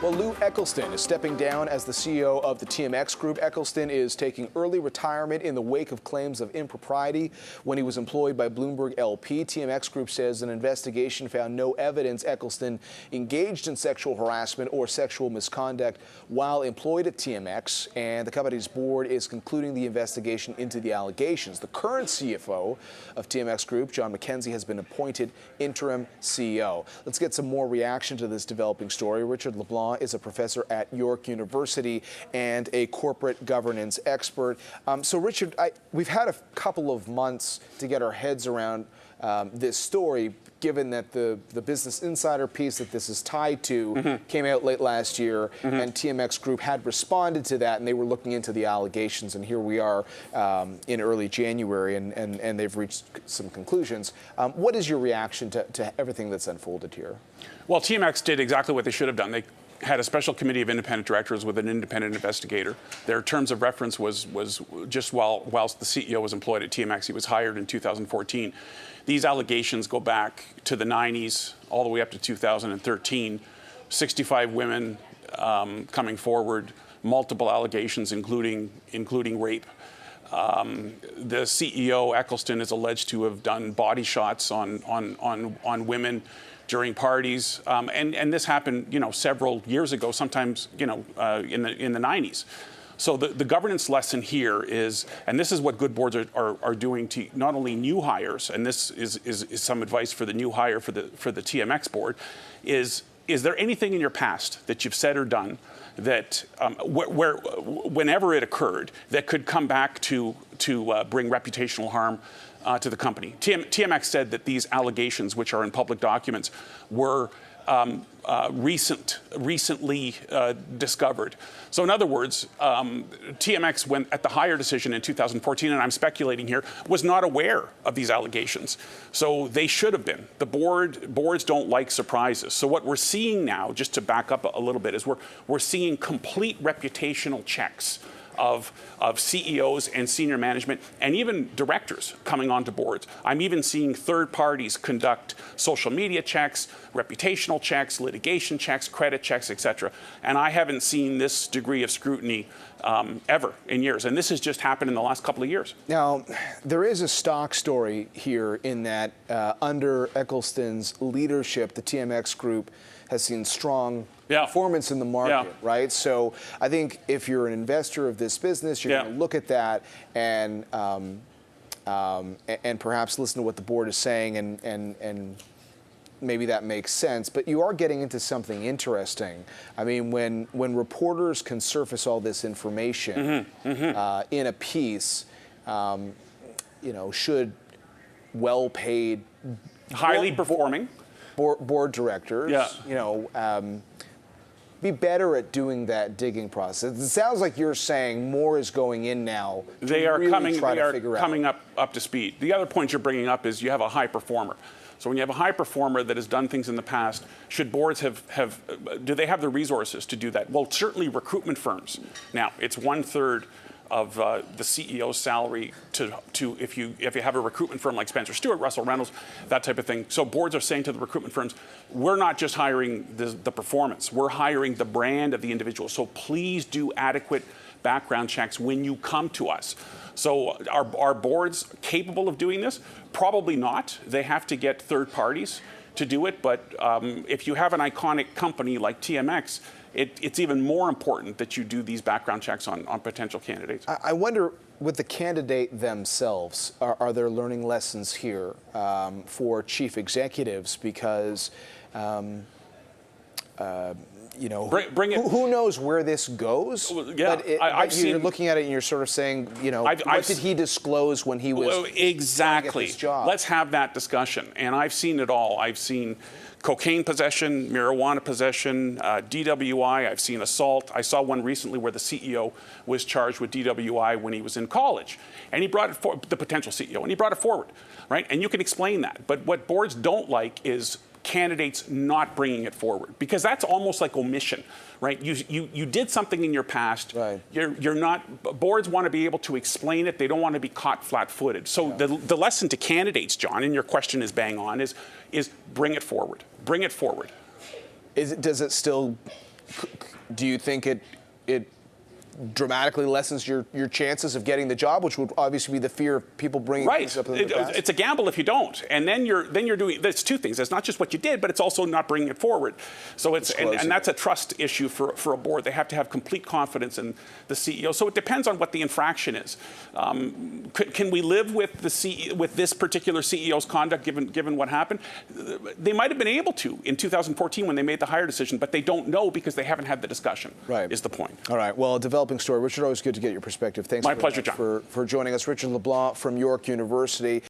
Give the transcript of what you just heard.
Well, Lou Eccleston is stepping down as the CEO of the TMX Group. Eccleston is taking early retirement in the wake of claims of impropriety when he was employed by Bloomberg LP. TMX Group says an investigation found no evidence Eccleston engaged in sexual harassment or sexual misconduct while employed at TMX, and the company's board is concluding the investigation into the allegations. The current CFO of TMX Group, John McKenzie, has been appointed interim CEO. Let's get some more reaction to this developing story. Richard Leblanc is a professor at York University and a corporate governance expert. So, Richard, we've had a couple of months to get our heads around this story, given that the Business Insider piece that this is tied to came out late last year, and TMX Group had responded to that, and they were looking into the allegations, and here we are in early January, and they've reached some conclusions. What is your reaction to everything that's unfolded here? Well, TMX did exactly what they should have done. They had a special committee of independent directors with an independent investigator. Their terms of reference was just whilst the CEO was employed at TMX. He was hired in 2014. These allegations go back to the 90s, all the way up to 2013. 65 women coming forward, multiple allegations, including rape. The CEO, Eccleston, is alleged to have done body shots on women during parties, and this happened, several years ago, sometimes, in the 90s. So the governance lesson here is, and this is what good boards are doing to not only new hires, and this is some advice for the new hire for the TMX board, is there anything in your past that you've said or done that whenever it occurred, that could come back to bring reputational harm to the company? TMX said that these allegations, which are in public documents, were recently discovered. So in other words, TMX, when at the hire decision in 2014, and I'm speculating here, was not aware of these allegations. So they should have been. The boards don't like surprises. So what we're seeing now, just to back up a little bit, is we're seeing complete reputational checks of CEOs and senior management and even directors coming onto boards. I'm even seeing third parties conduct social media checks, reputational checks, litigation checks, credit checks, etc. And I haven't seen this degree of scrutiny ever in years. And this has just happened in the last couple of years. Now, there is a stock story here in that under Eccleston's leadership, the TMX Group has seen strong performance in the market, right? So I think if you're an investor of this business, you're going to look at that and perhaps listen to what the board is saying, and maybe that makes sense. But you are getting into something interesting. I mean, when reporters can surface all this information in a piece, should well-paid, highly performing board directors, be better at doing that digging process. It sounds like you're saying more is going in now. They are coming up to speed. The other point you're bringing up is you have a high performer. So when you have a high performer that has done things in the past, should boards do they have the resources to do that? Well, certainly recruitment firms. Now, it's 1/3 of the CEO's salary to if you have a recruitment firm like Spencer Stewart, Russell Reynolds, that type of thing. So boards are saying to the recruitment firms, we're not just hiring the performance, we're hiring the brand of the individual. So please do adequate background checks when you come to us. So are boards capable of doing this? Probably not. They have to get third parties to do it. But if you have an iconic company like TMX, it's even more important that you do these background checks on potential candidates. I wonder, with the candidate themselves, are there learning lessons here for chief executives? Because who knows where this goes? But you're looking at it and you're sort of saying, what did he disclose when he was exactly his job? Let's have that discussion. And I've seen it all. I've seen cocaine possession, marijuana possession, DWI. I've seen assault. I saw one recently where the CEO was charged with DWI when he was in college, and he brought it forward, the potential CEO, and he brought it forward, right? And you can explain that. But what boards don't like is candidates not bringing it forward, because that's almost like omission, right? You did something in your past. Right. You're not. Boards want to be able to explain it. They don't want to be caught flat-footed. So the lesson to candidates, John, and your question is bang on, is bring it forward. Bring it forward. Does it still Do you think it dramatically lessens your chances of getting the job, which would obviously be the fear of people bringing things up in the past? It's a gamble if you don't, and then you're doing. There's two things. It's not just what you did, but it's also not bringing it forward. So it's and that's a trust issue for a board. They have to have complete confidence in the CEO. So it depends on what the infraction is. Can we live with with this particular CEO's conduct given what happened? They might have been able to in 2014 when they made the hire decision, but they don't know because they haven't had the discussion. Right. Is the point. All right. Well, developing story. Richard, always good to get your perspective. Thanks My pleasure, John. for joining us. Richard Leblanc from York University.